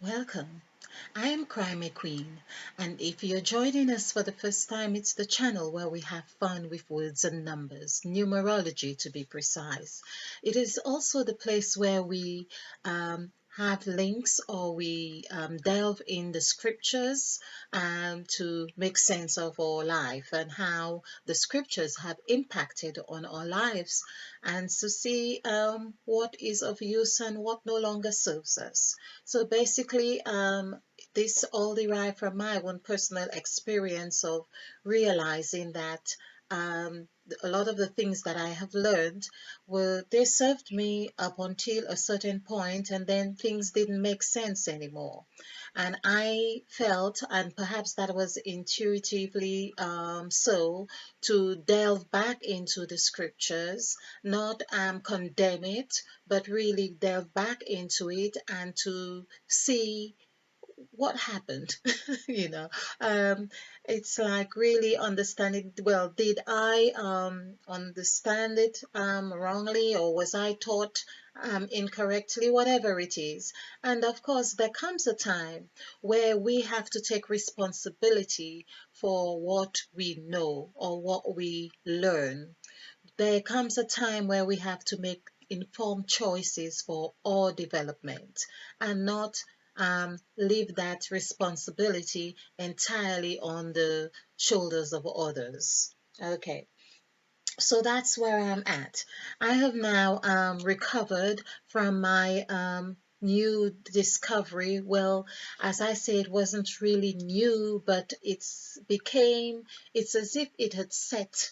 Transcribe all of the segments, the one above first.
Welcome. I am Crime Queen, and if you're joining us for the first time, it's the channel where we have fun with words and numbers, numerology to be precise. It is also the place where we have links or we delve in the scriptures to make sense of our life and how the scriptures have impacted on our lives and to see what is of use and what no longer serves us. So basically, this all derived from my own personal experience of realizing that a lot of the things that I have learned were they served me up until a certain point, and then things didn't make sense anymore. And I felt, and perhaps that was intuitively so, to delve back into the scriptures, not condemn it, but really delve back into it and to see what happened. you know um it's like really understanding, well, did I understand it wrongly, or was I taught incorrectly, whatever it is. And of course there comes a time where we have to take responsibility for what we know or what we learn. There comes a time where we have to make informed choices for our development and not leave that responsibility entirely on the shoulders of others. Okay, so that's where I'm at. I have now recovered from my new discovery. Well, as I say, it wasn't really new, but it's as if it had set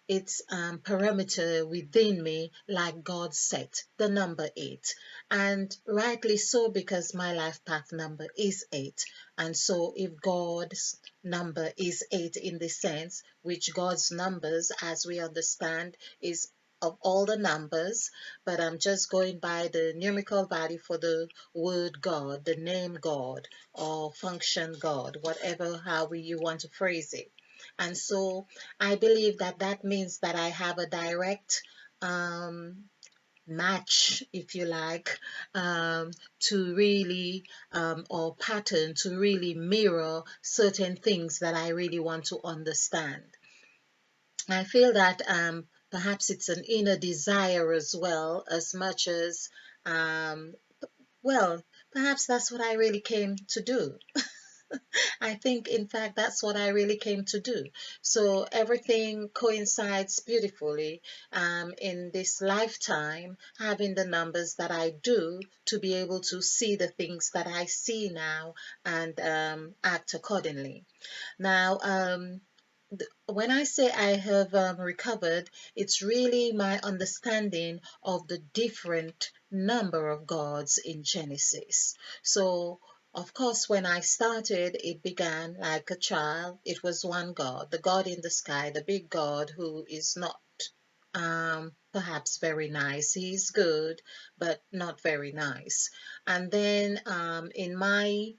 its parameter within me like God set the number 8. And rightly so, because my life path number is 8. And so if God's number is 8 in this sense, which God's numbers, as we understand, is of all the numbers, but I'm just going by the numerical value for the word God, the name God, or function God, whatever how you want to phrase it. And so I believe that that means that I have a direct um, match, if you like, to really, or pattern to really mirror certain things that I really want to understand. I feel that perhaps it's an inner desire as well, as much as, um, well, perhaps that's what I really came to do. I think, in fact, that's what I really came to do. So everything coincides beautifully in this lifetime, having the numbers that I do to be able to see the things that I see now and act accordingly. Now, when I say I have recovered, it's really my understanding of the different number of gods in Genesis. So, of course, when I started, it began like a child. It was one God, the God in the sky, the big God who is not perhaps very nice. He's good, but not very nice. And then in my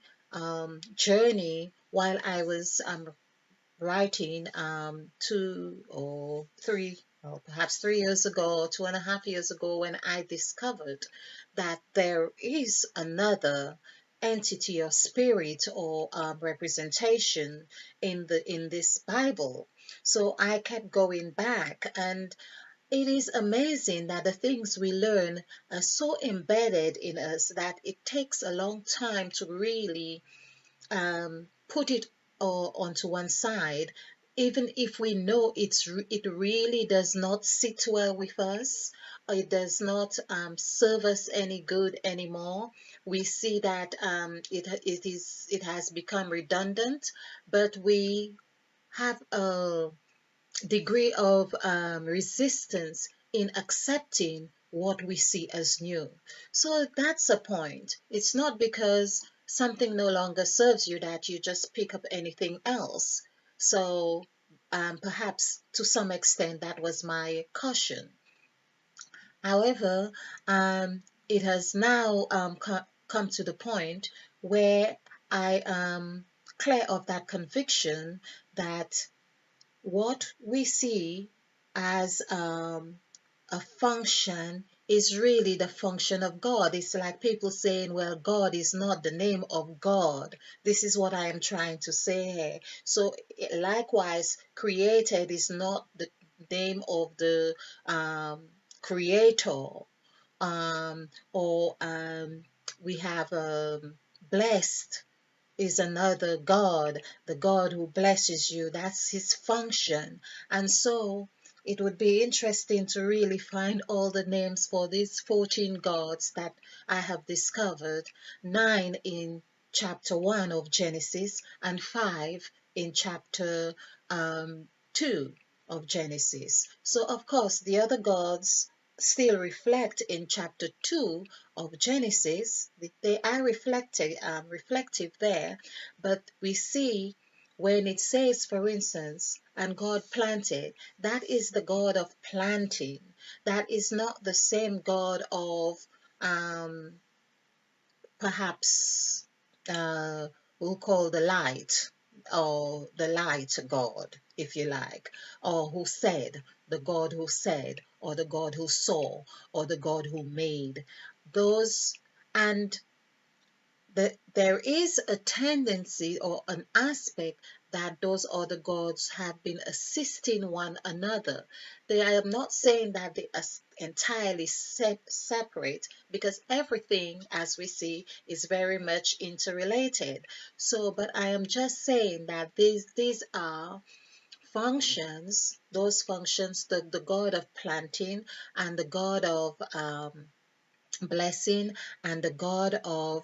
journey, while I was writing 2 or 3 or perhaps 3 years ago, 2.5 years ago, when I discovered that there is another entity or spirit or representation in this Bible. So I kept going back, and it is amazing that the things we learn are so embedded in us that it takes a long time to really put it onto one side, even if we know it really does not sit well with us, or it does not serve us any good anymore. We see that it has become redundant, but we have a degree of resistance in accepting what we see as new. So that's a point. It's not because something no longer serves you that you just pick up anything else. So perhaps to some extent that was my caution. However, it has now come to the point where I am clear of that conviction that what we see as a function is really the function of God. It's like people saying, well, God is not the name of God. This is what I am trying to say here. So, likewise, created is not the name of the creator. Or we have blessed is another God, the God who blesses you. That's his function. And so it would be interesting to really find all the names for these 14 gods that I have discovered, 9 in chapter 1 of Genesis and 5 in chapter 2 of Genesis. So, of course, the other gods still reflect in chapter 2 of Genesis. They are reflective there, but we see when it says, for instance, and God planted, that is the God of planting. That is not the same God of um, perhaps we'll call the light, or the light God, if you like, or who said, the God who said, or the God who saw, or the God who made. Those, and there is a tendency or an aspect that those other gods have been assisting one another. I am not saying that they are entirely separate, because everything, as we see, is very much interrelated. So, but I am just saying that these are functions, those functions, the God of planting and the God of blessing and the God of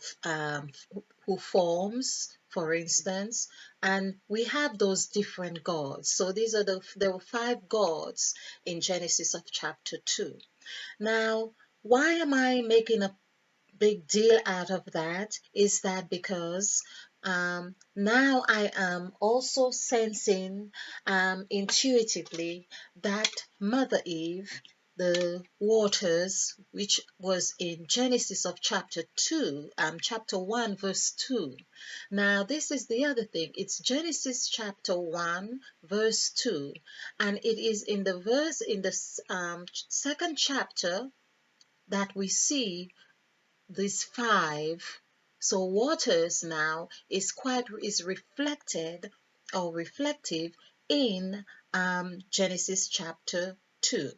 who forms, for instance, and we have those different gods. So these are there were 5 gods in Genesis of chapter 2. Now, why am I making a big deal out of that? Is that because now I am also sensing intuitively that Mother Eve, the waters, which was in Genesis of chapter 2, chapter 1, verse 2. Now, this is the other thing. It's Genesis chapter 1, verse 2, and it is in the verse in the second chapter that we see these 5. So waters now is reflected or reflective in Genesis chapter 2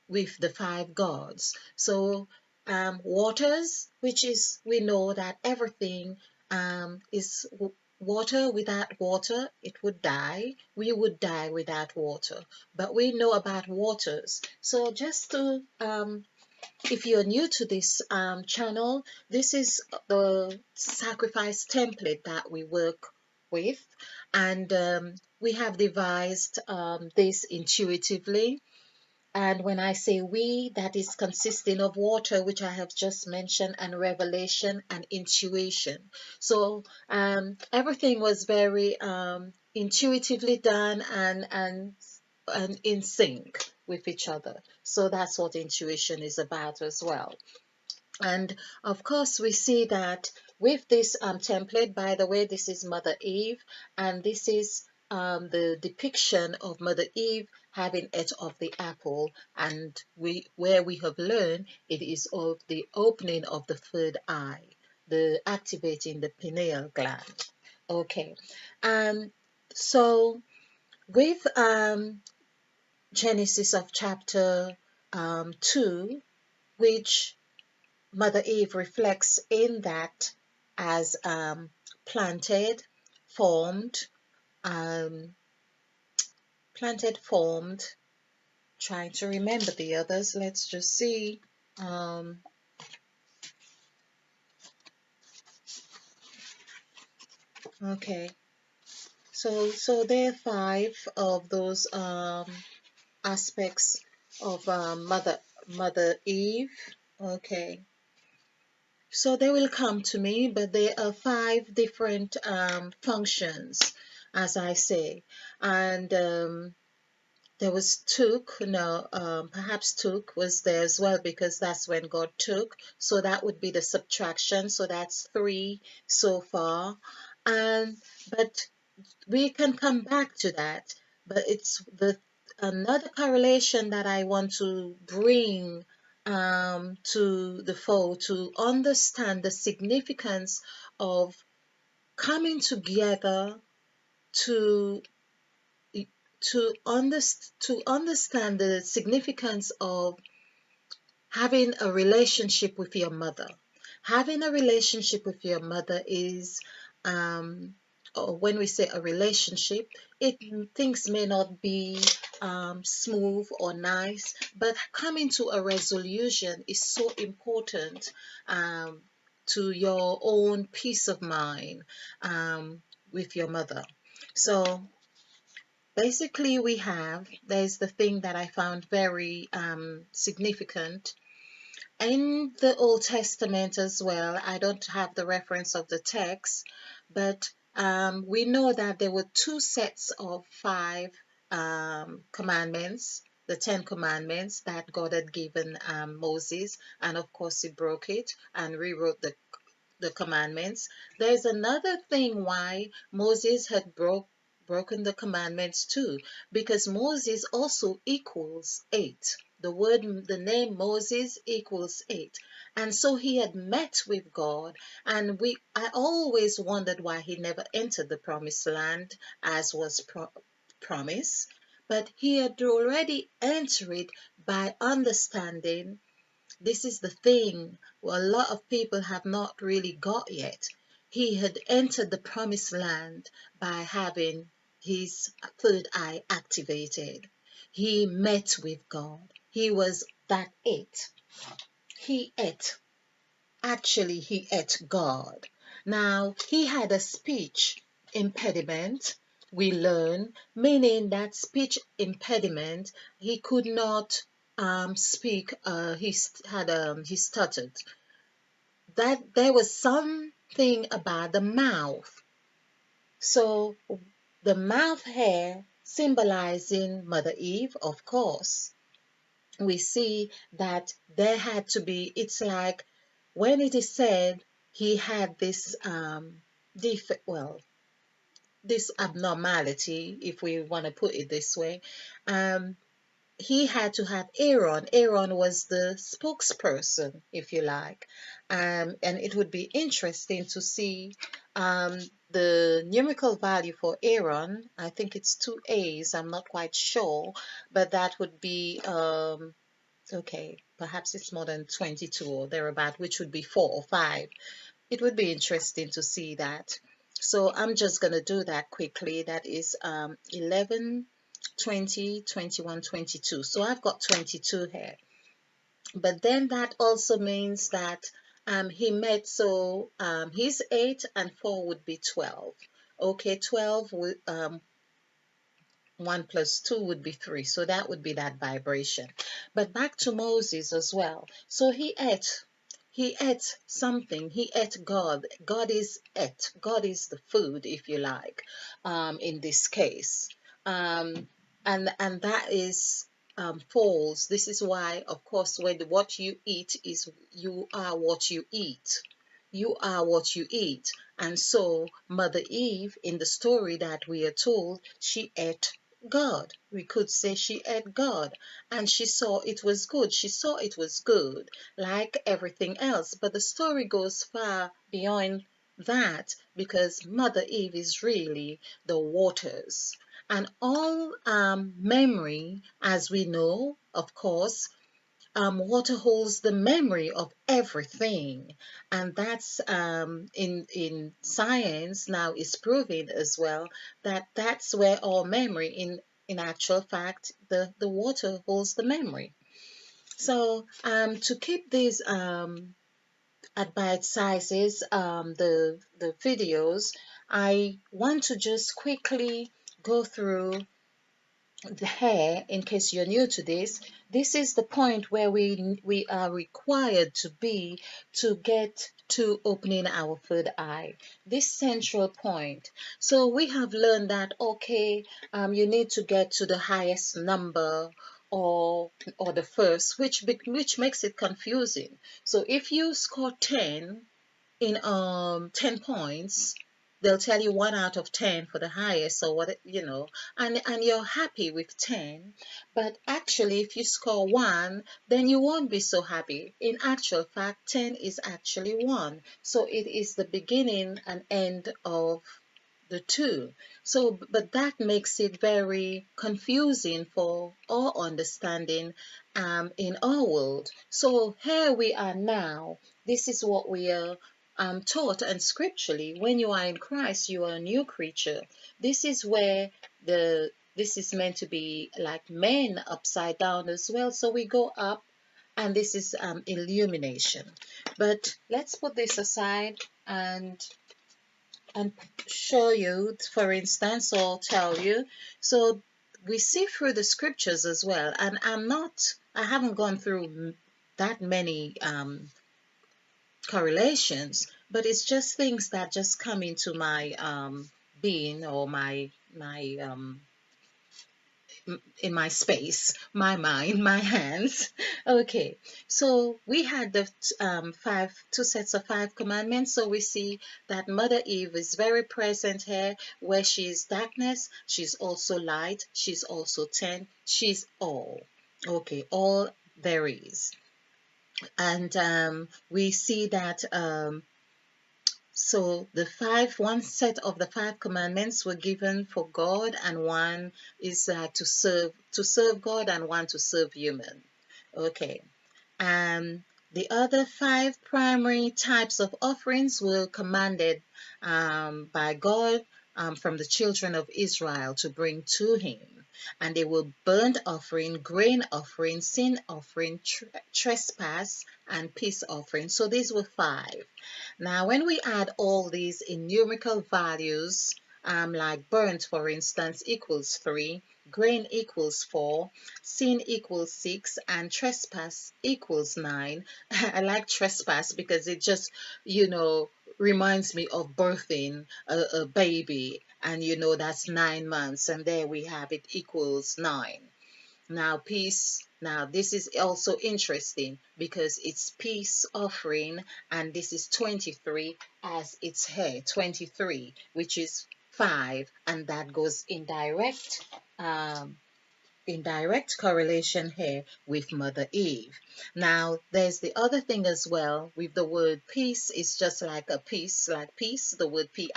with the 5 gods. So waters, which is, we know that everything is water. Without water it would die. We would die without water, but we know about waters. So just to if you're new to this channel, this is the sacrifice template that we work with, and we have devised this intuitively. And when I say we, that is consisting of water, which I have just mentioned, and revelation and intuition. So everything was very intuitively done, and in sync with each other. So that's what intuition is about as well. And of course, we see that with this template, by the way, this is Mother Eve, and this is the depiction of Mother Eve having ate of the apple, and where we have learned it is of the opening of the third eye, the activating the pineal gland. Okay, so with Genesis of chapter 2, which Mother Eve reflects in that as planted, formed, um, formed. Trying to remember the others. Let's just see. Um, okay, so there are 5 of those aspects of Mother Eve. Okay, so they will come to me, but there are 5 different functions, as I say. And there was took, no, perhaps took was there as well, because that's when God took. So that would be the subtraction. So that's 3 so far. And but we can come back to that. But it's the another correlation that I want to bring to the fold to understand the significance of coming together to to understand the significance of having a relationship with your mother. Having a relationship with your mother is, or when we say a relationship, it things may not be smooth or nice, but coming to a resolution is so important um, to your own peace of mind with your mother. So basically, there's the thing that I found very significant in the Old Testament as well. I don't have the reference of the text, but we know that there were two sets of five commandments, the Ten Commandments that God had given Moses, and of course he broke it and rewrote the commandments. There's another thing why Moses had broken the commandments too, because Moses also equals eight. The name Moses equals eight. And so he had met with God, and I always wondered why he never entered the promised land as was promised. But he had already entered it by understanding. This is the thing a lot of people have not really got yet. He had entered the promised land by having his third eye activated. He met with God. He was that it. He ate. Actually, he ate God. Now, he had a speech impediment, we learn, meaning that speech impediment, he could not speak, he stuttered. That there was something about the mouth. So, the mouth hair symbolizing Mother Eve, of course. We see that there had to be, it's like when it is said he had this defect, well, this abnormality, if we want to put it this way, um, he had to have Aaron. Aaron was the spokesperson, if you like. And it would be interesting to see the numerical value for Aaron. I think it's two A's, I'm not quite sure, but that would be okay, perhaps it's more than 22 or thereabout, which would be 4 or 5. It would be interesting to see that. So I'm just going to do that quickly. That is 11, 20, 21, 22. So I've got 22 here. But then that also means that he met, so he's 8 and 4 would be 12. Okay, 12 would, 1 plus 2 would be 3. So that would be that vibration. But back to Moses as well. So he ate. He ate something. He ate God. God is ate. God is the food, if you like, in this case. Um, and that is false. This is why, of course, when what you eat is you are what you eat. You are what you eat. And so Mother Eve, in the story that we are told, she ate God. We could say she ate God, and she saw it was good. She saw it was good, like everything else. But the story goes far beyond that, because Mother Eve is really the waters. And all memory, as we know, of course, water holds the memory of everything, and that's in science now is proving as well that that's where our memory in actual fact the water holds the memory. So to keep these at bite sizes, the videos, I want to just quickly go through the hair. In case you're new to this is the point where we are required to be to get to opening our third eye, this central point. So we have learned that okay, you need to get to the highest number, or the first, which makes it confusing. So if you score 10 in 10 points, they'll tell you 1 out of 10 for the highest, or what, and you're happy with 10. But actually, if you score 1, then you won't be so happy. In actual fact, 10 is actually 1. So it is the beginning and end of the two. So, but that makes it very confusing for our understanding in our world. So here we are now. This is what we are taught, and scripturally, when you are in Christ, you are a new creature. This is where this is meant to be like men upside down as well. So we go up, and this is illumination. But let's put this aside and and show you, for instance, or tell you. So we see through the scriptures as well, and I haven't gone through that many correlations, but it's just things that just come into my being, or my in my space, my mind, my hands. Okay, so we had the two sets of 5 commandments. So we see that Mother Eve is very present here, where she's darkness, she's also light, she's also 10, she's all. Okay, all there is. And we see that so one set of the 5 commandments were given for God, and one is to serve God, and one to serve human. Okay. Um, the other 5 primary types of offerings were commanded by God from the children of Israel to bring to Him. And they were burnt offering, grain offering, sin offering, trespass, and peace offering. So these were 5. Now, when we add all these in numerical values, like burnt, for instance, equals 3, grain equals 4, sin equals 6, and trespass equals 9. I like trespass because it just, reminds me of birthing a baby, and that's 9 months, and there we have it, equals 9. Now, peace. Now, this is also interesting because it's peace offering, and this is 23 as its head, 23, which is 5, and that goes in direct correlation here with Mother Eve. Now, there's the other thing as well with the word peace. It's just like a piece, like peace, the word Piece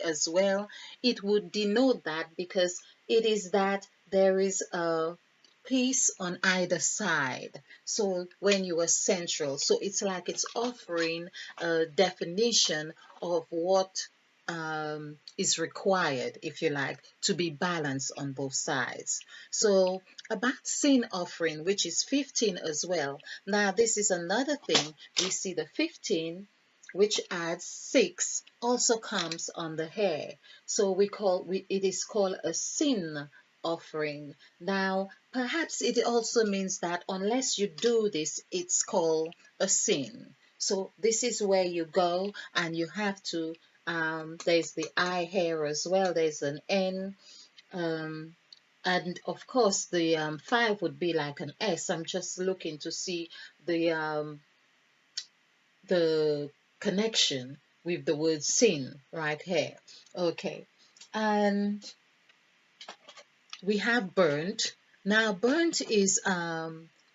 as well. It would denote that because it is that there is a peace on either side. So when you are central, so it's like it's offering a definition of what is required, if you like, to be balanced on both sides. So about sin offering, which is 15 as well. Now this is another thing. We see the 15, which adds 6, also comes on the hair. So it is called a sin offering. Now perhaps it also means that unless you do this, it's called a sin. So this is where you go, and you have to there's the I here as well, there's an N, um, and of course the 5 would be like an S. I'm just looking to see the connection with the word sin right here. Okay, and we have burnt. Now, burnt is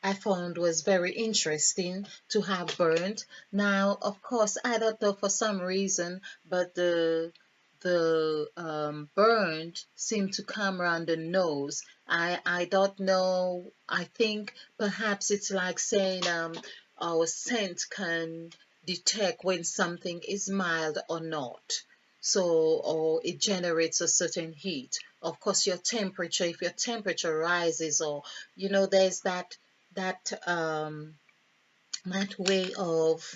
I found was very interesting to have burnt. Now, of course, I don't know for some reason, but the burnt seemed to come around the nose. I don't know. I think perhaps it's like saying our scent can detect when something is mild or not. So, or it generates a certain heat. Of course, your temperature, if your temperature rises, or there's that way of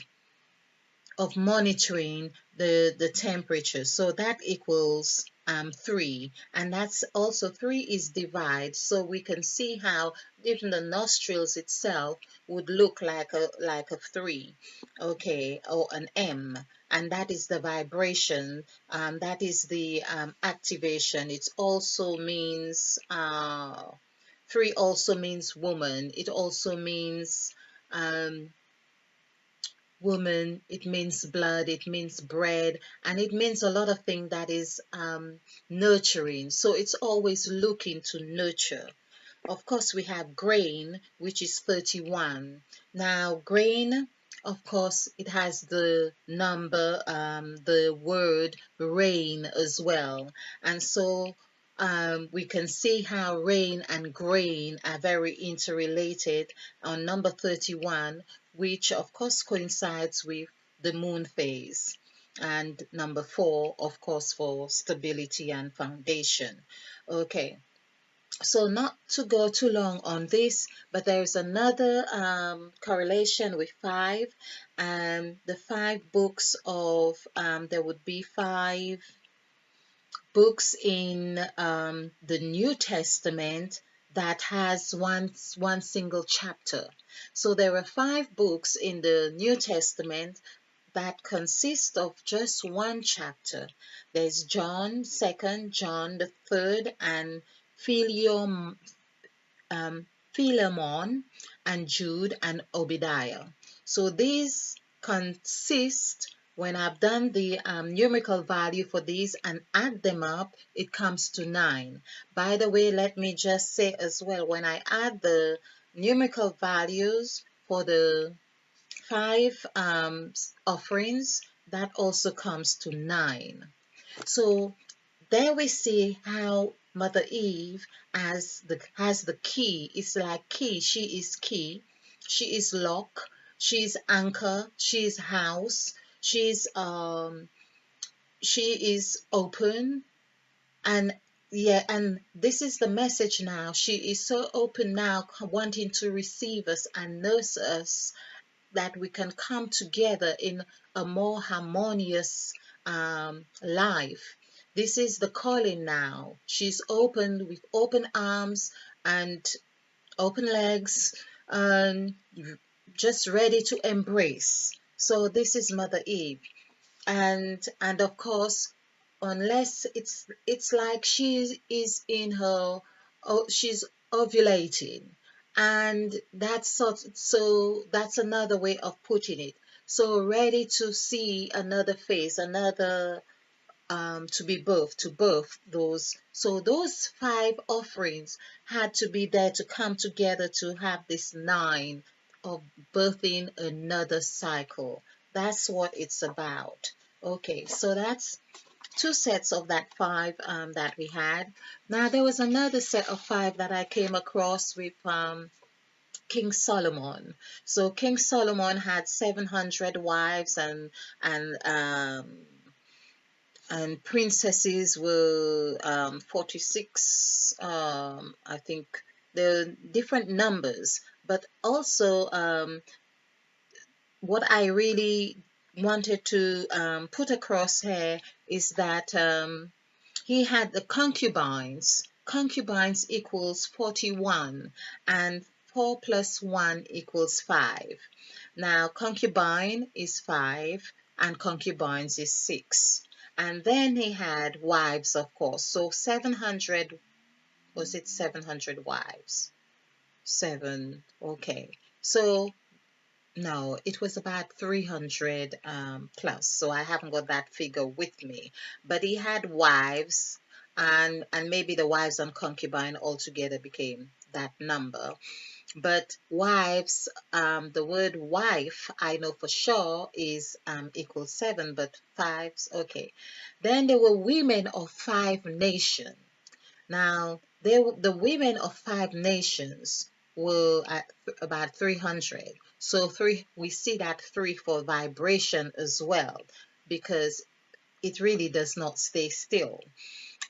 monitoring the temperature. So that equals 3, and that's also 3 is divide. So we can see how even the nostrils itself would look like a 3, okay, or an M. And that is the vibration. That is the activation. It also means 3 also means woman. It also means um, woman, it means blood, it means bread, and it means a lot of things that is nurturing. So it's always looking to nurture. Of course, we have grain, which is 31. Now, grain, of course, it has the number, the word rain as well. And so we can see how rain and grain are very interrelated on number 31, which of course coincides with the moon phase. And number 4, of course, for stability and foundation. Okay, so not to go too long on this, but there's another correlation with five. The five books of there would be five books in the New Testament that has one single chapter. So there are five books in the New Testament that consist of just one chapter. There's John, second, John the third, and Philemon, Philemon and Jude and Obadiah. So these consist, when I've done the numerical value for these and add them up, it comes to 9. By the way, let me just say as well, when I add the numerical values for the five offerings, that also comes to 9. So there we see how Mother Eve has the key. It's like key. She is key. She is lock. She is anchor. She is house. She is open. And yeah, and this is the message now. She is so open now, wanting to receive us and nurse us, that we can come together in a more harmonious life. This is the calling now. She's open with open arms and open legs, and just ready to embrace. So this is Mother Eve, and of course, unless it's like she is in her, oh, she's ovulating, and so that's another way of putting it. So ready to see another face, another to be birthed, to birth those. So those five offerings had to be there to come together to have this 9 of birthing another cycle. That's what it's about. Okay, so that's two sets of that 5 that we had. Now there was another set of 5 that I came across with King Solomon. So King Solomon had 700 wives, and princesses were 46. I think the different numbers, but also what I really wanted to put across here is that he had the concubines. Concubines equals 41, and 4 plus 1 equals 5. Now, concubine is 5, and concubines is 6. And then he had wives, of course. So 700, was it 700 wives? 7, okay. So no, it was about 300 plus, so I haven't got that figure with me. But he had wives, and maybe the wives and concubine altogether became that number. But wives, the word wife, I know for sure is equals 7, but fives, okay. Then there were women of 5 nations. Now, the women of 5 nations were at about 300. So we see that 3 for vibration as well, because it really does not stay still.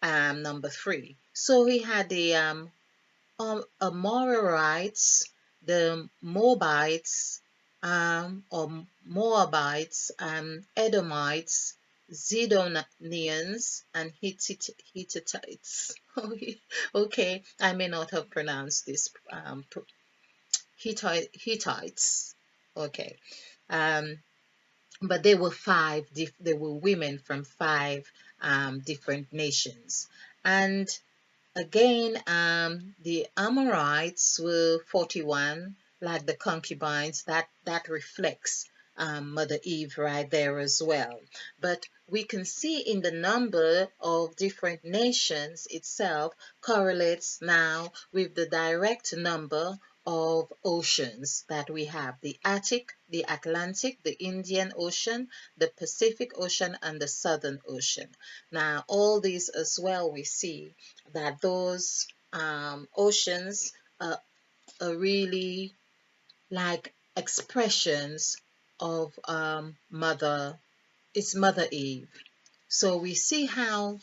Number 3. So we had the Amorites, the Moabites, or Moabites, Edomites, Zidonians, and Hittites. Okay, I may not have pronounced this. Hittites. Okay, um, but they were they were women from 5 different nations, and again, the Amorites were 41, like the concubines. That reflects Mother Eve right there as well. But we can see in the number of different nations itself correlates now with the direct number of oceans that we have: the Arctic, the Atlantic, the Indian Ocean, the Pacific Ocean, and the Southern Ocean. Now, all these as well, we see that those oceans are really like expressions of Mother Eve. So we see how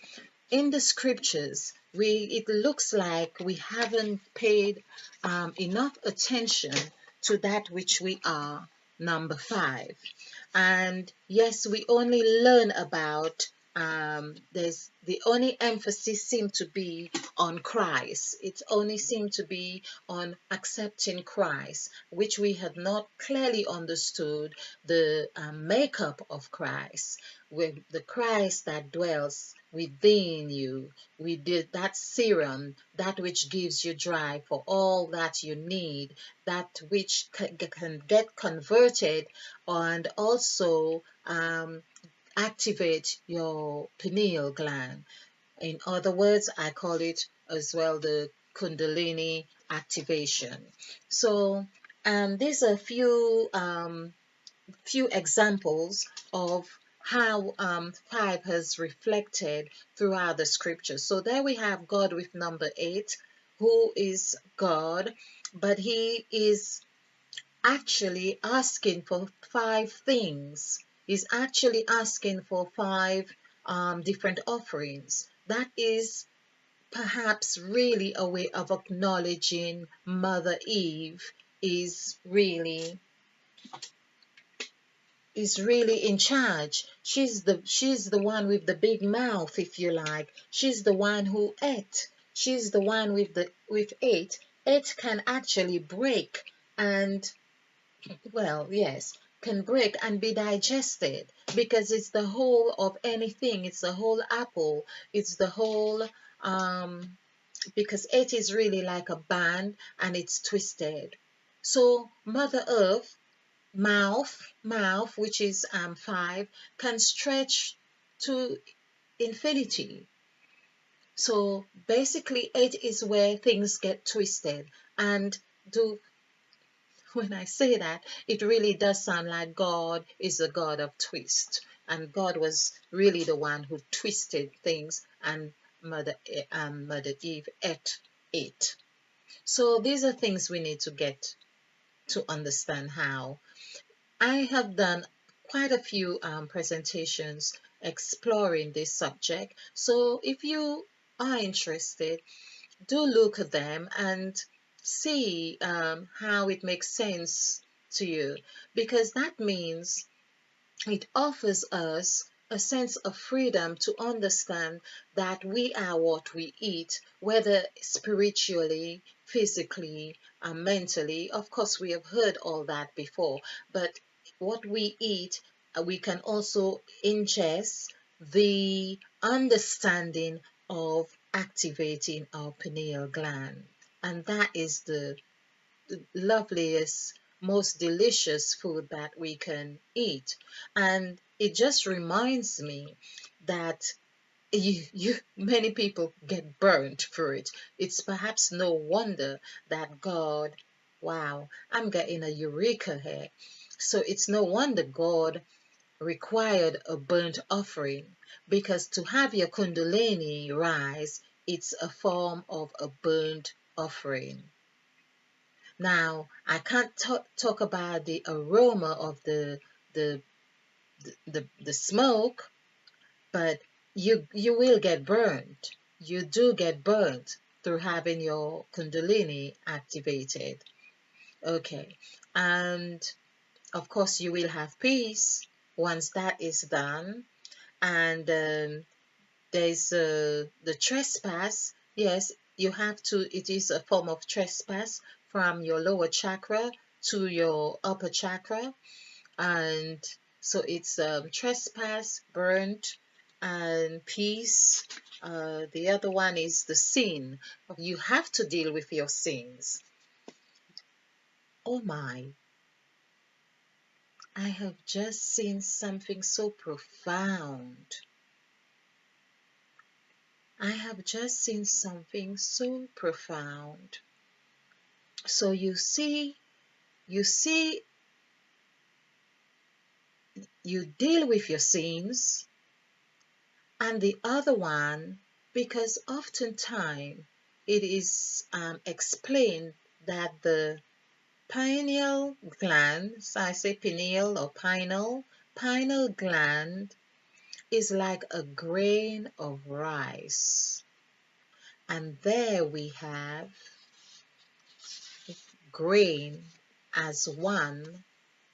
in the scriptures it looks like we haven't paid enough attention to that which we are, number 5. And yes, we only learn about there's the only emphasis seemed to be on Christ. It only seemed to be on accepting Christ, which we had not clearly understood the makeup of Christ, with the Christ that dwells within you. We did that serum, that which gives you drive for all that you need, that which can get converted and also activate your pineal gland. In other words, I call it as well the Kundalini activation. So these are few examples of how 5 has reflected throughout the scriptures. So there we have God with number 8, who is God, but he is actually asking for 5 things. He's actually asking for 5 different offerings. That is perhaps really a way of acknowledging Mother Eve is really in charge. She's the one with the big mouth, if you like. She's the one who ate. She's the one with 8. 8 can actually break and, well, yes, can break and be digested because it's the whole of anything. It's the whole apple. It's the whole because 8 is really like a band and it's twisted. So Mother Earth mouth, which is 5, can stretch to infinity. So basically 8 is where things get twisted. And do when I say that, it really does sound like God is a God of twist, and God was really the one who twisted things, and Mother Eve ate it. So these are things we need to get to understand how. I have done quite a few presentations exploring this subject. So if you are interested, do look at them and see how it makes sense to you, because that means it offers us a sense of freedom to understand that we are what we eat, whether spiritually, physically, and mentally. Of course, we have heard all that before, but what we eat, we can also ingest the understanding of activating our pineal gland. And that is the loveliest, most delicious food that we can eat. And it just reminds me that many people get burnt for it. It's perhaps no wonder that God, wow, I'm getting a eureka here. So it's no wonder God required a burnt offering, because to have your kundalini rise, it's a form of a burnt offering. Now, I can't talk about the aroma of the the smoke, but you will get burnt. You do get burnt through having your kundalini activated. Okay, and of course you will have peace once that is done. And there's the trespass. Yes, you have to, it is a form of trespass from your lower chakra to your upper chakra. And so it's trespass, burnt, and peace. The other one is the sin. You have to deal with your sins. Oh my, I have just seen something so profound. I have just seen something so profound. So you see, you deal with your sins, and the other one, because oftentimes it is explained that the pineal gland, so I say pineal or pineal gland is like a grain of rice. And there we have grain as one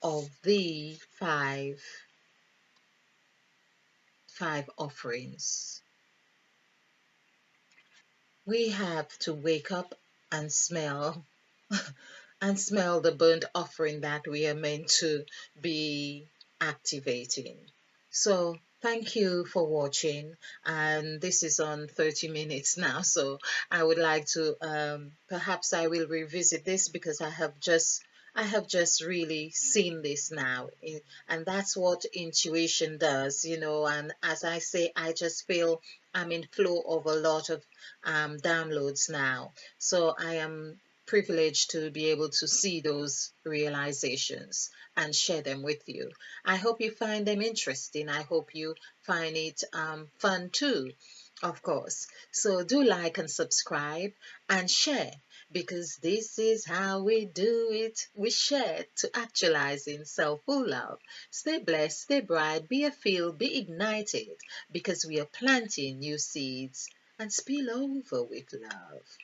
of the five offerings. We have to wake up and smell and smell the burnt offering that we are meant to be activating. So, thank you for watching. And this is on 30 minutes now. So, I would like to perhaps I will revisit this because I have just really seen this now. And that's what intuition does, you know. And as I say, I just feel I'm in flow of a lot of downloads now. So, I am privileged to be able to see those realizations and share them with you. I hope you find them interesting. I hope you find it fun too, of course. So do like and subscribe and share because this is how we do it. We share to actualizing self-full love. Stay blessed, stay bright, be a field, be ignited because we are planting new seeds and spill over with love.